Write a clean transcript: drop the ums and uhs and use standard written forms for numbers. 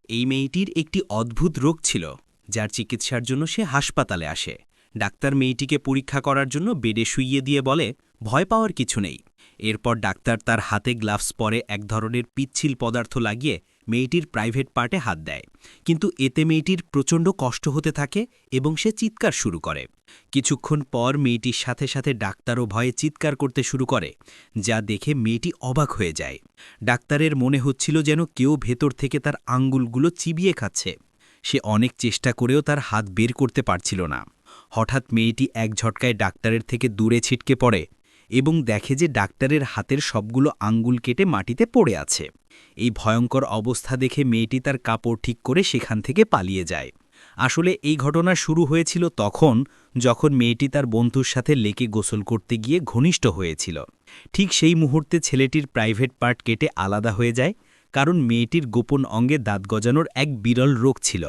এই মেয়েটির একটি অদ্ভুত রোগ ছিল, যার চিকিৎসার জন্য সে হাসপাতালে আসে। ডাক্তার মেয়েটিকে পরীক্ষা করার জন্য বেডে শুইয়ে দিয়ে বলে, ভয় পাওয়ার কিছু নেই। এরপর ডাক্তার তার হাতে গ্লাভস পরে এক ধরনের পিচ্ছিল পদার্থ লাগিয়ে মেয়েটির প্রাইভেট পার্টে হাত দেয়। কিন্তু এতে মেয়েটির প্রচণ্ড কষ্ট হতে থাকে এবং সে চিৎকার শুরু করে। কিছুক্ষণ পর মেয়েটির সাথে সাথে ডাক্তারও ভয়ে চিৎকার করতে শুরু করে, যা দেখে মেয়েটি অবাক হয়ে যায়। ডাক্তারের মনে হচ্ছিল যেন কেউ ভেতর থেকে তার আঙ্গুলগুলো চিবিয়ে খাচ্ছে। সে অনেক চেষ্টা করেও তার হাত বের করতে পারছিল না। হঠাৎ মেয়েটি এক ঝটকায় ডাক্তারের থেকে দূরে ছিটকে পড়ে এবং দেখে যে ডাক্তারের হাতের সবগুলো আঙ্গুল কেটে মাটিতে পড়ে আছে। এই ভয়ঙ্কর অবস্থা দেখে মেয়েটি তার কাপড় ঠিক করে সেখান থেকে পালিয়ে যায়। আসলে এই ঘটনা শুরু হয়েছিল তখন, যখন মেয়েটি তার বন্ধুর সাথে লেকে গোসল করতে গিয়ে ঘনিষ্ঠ হয়েছিল। ঠিক সেই মুহূর্তে ছেলেটির প্রাইভেট পার্ট কেটে আলাদা হয়ে যায়, কারণ মেয়েটির গোপন অঙ্গে দাঁত গজানোর এক বিরল রোগ ছিল।